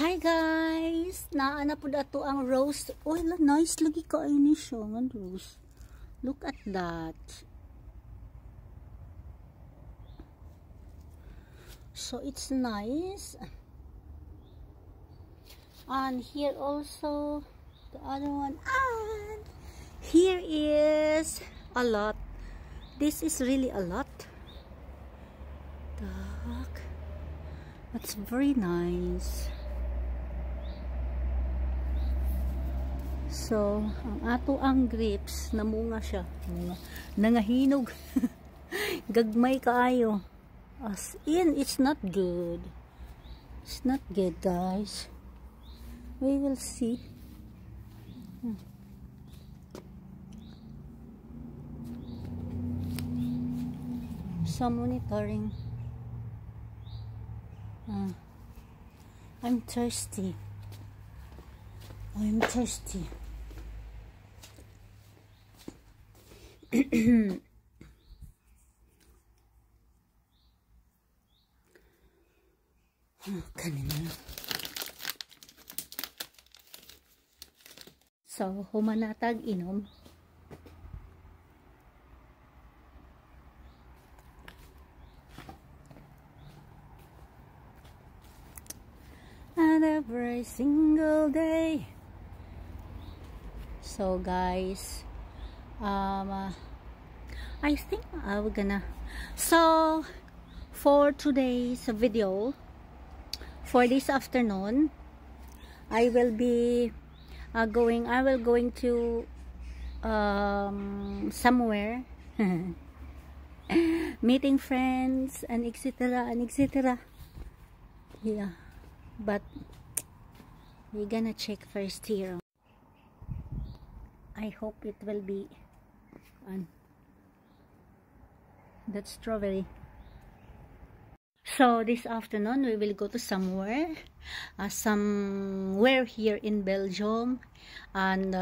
Hi guys! Naana po dato ang rose. Oh, nice lagi ka ini siya ng rose. Look at that. So it's nice. And here also the other one. And here is a lot. This is really a lot. Look. That's very nice. So, ang ato ang grapes, namunga siya. Nangahinog. Gagmay kaayo. As in, it's not good. It's not good, guys. We will see. Some monitoring. I'm thirsty. I'm thirsty. Kanina. So, humanatag inom. And every single day. So guys, I think we're gonna, so for today's video, for this afternoon, I will going to somewhere meeting friends and etc. Yeah, but we're gonna check first here. I hope it will be that strawberry. So this afternoon we will go to somewhere here in Belgium, and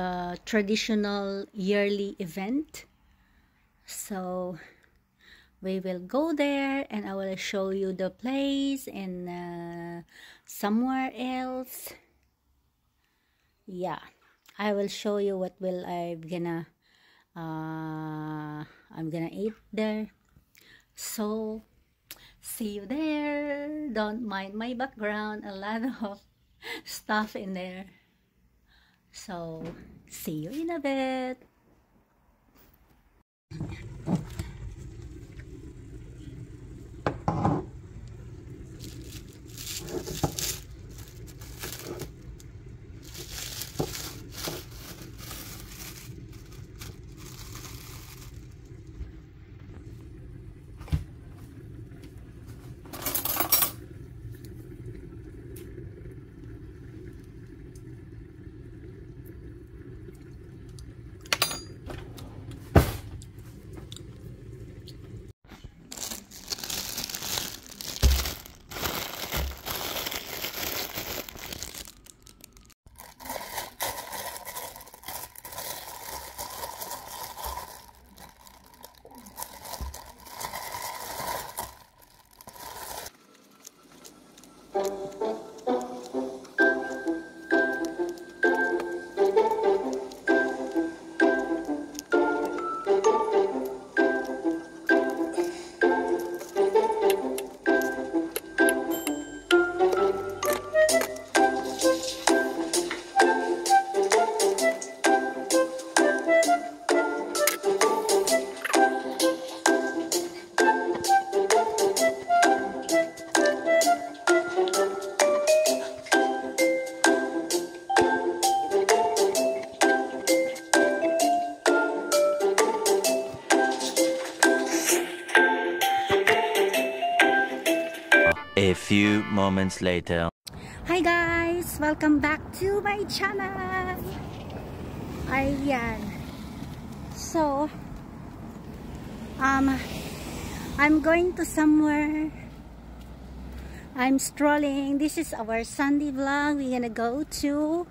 traditional yearly event. So we will go there and I will show you the place and somewhere else. Yeah, I will show you what will I'm gonna eat there. So see you there. Don't mind my background, a lot of stuff in there. So see you in a bit. A few moments later. Hi guys! Welcome back to my channel! Ayan. So, I'm going to somewhere. I'm strolling. This is our Sunday vlog. We're gonna go to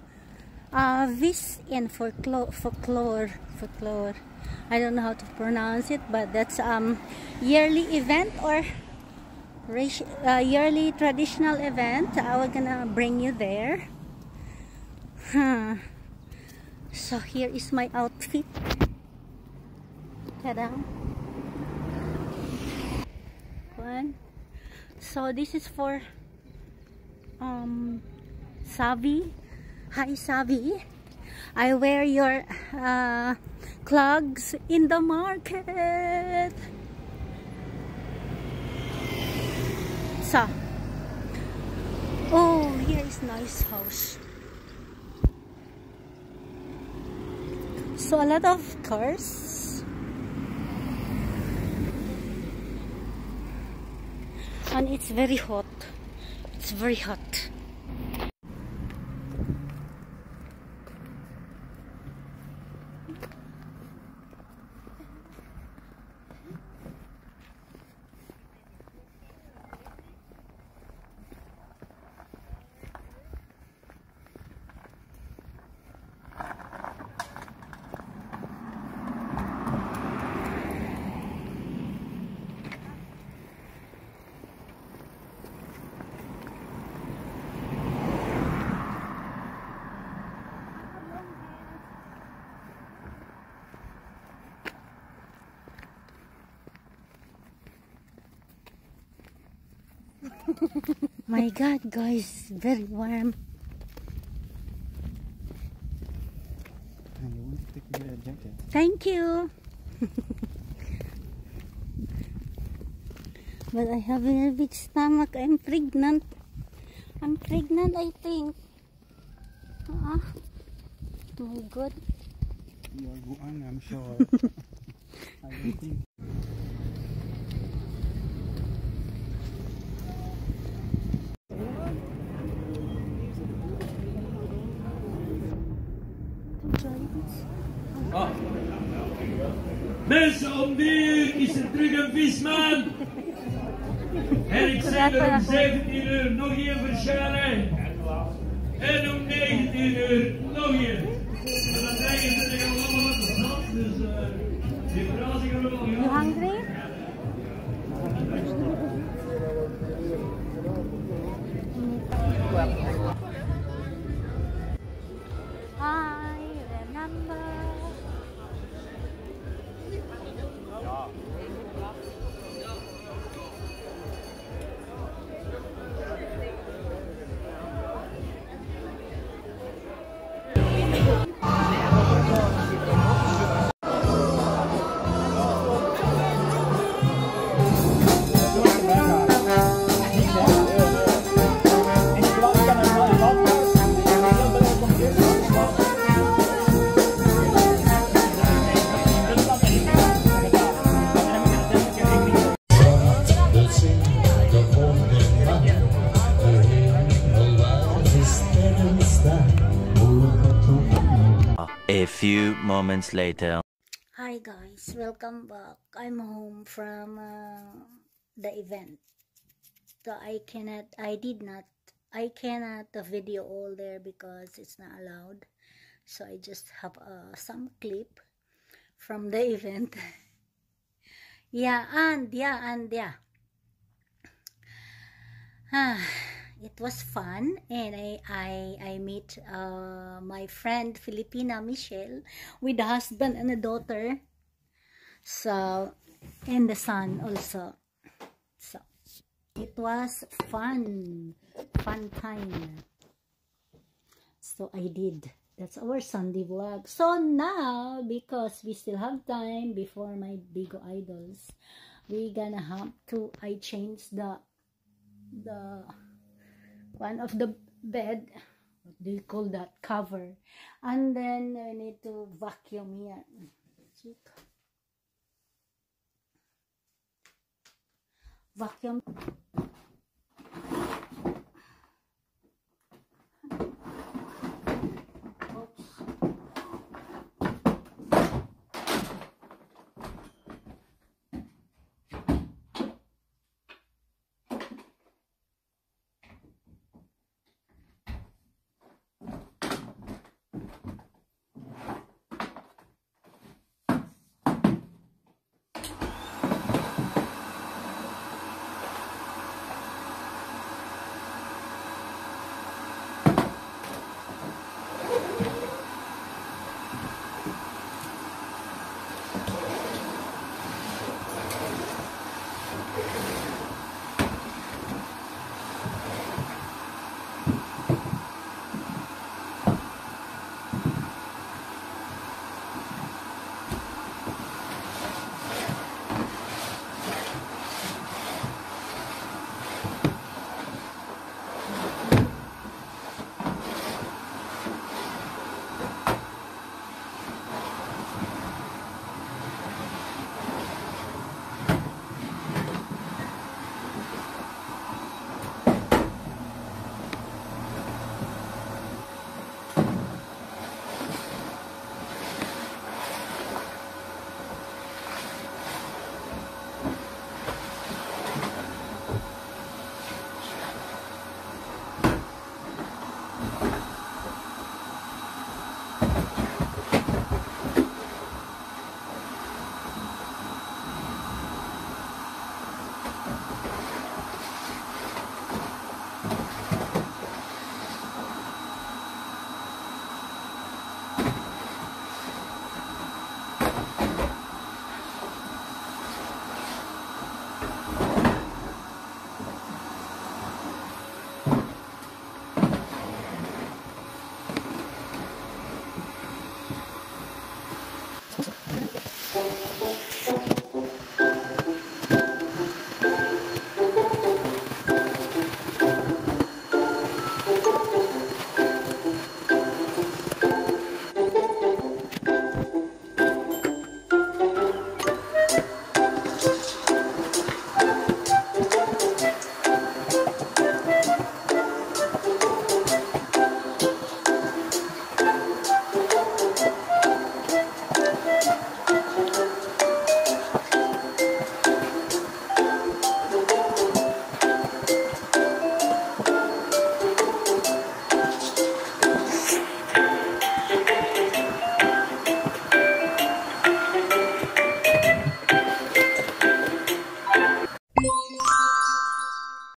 Vis in folklore. I don't know how to pronounce it, but that's yearly event or yearly traditional event. I was gonna bring you there. So here is my outfit. Ta-da! One. So this is for Savi. Hi Savi. I wear your clogs in the market. So, oh, here is nice house. So a lot of cars, and it's very hot. It's very hot. My God, guys, very warm. Thank you. But I have a big stomach. I'm pregnant. I'm pregnant, I think. Oh God. You're going, I'm sure. I don't think. Ah. Mensen om 3 uur is er terug een visman. En ik zeg er om 17 uur nog één verschijnen. En om 19 uur nog één. En dan krijgen ze er allemaal wat de zand. Dus die verrassing er wel. You hungry? I remember. A few moments later. Hi guys, welcome back. I'm home from the event. So I cannot video all there because it's not allowed. So I just have some clip from the event. yeah. It was fun, and I meet my friend Filipina Michelle with the husband and the daughter, so, and the son also. So it was fun time. So I did. That's our Sunday vlog. So now, because we still have time before my Bigo idols, we gonna have to, I changed the one of the bed, what do you call that, cover, and then I need to vacuum here. Vacuum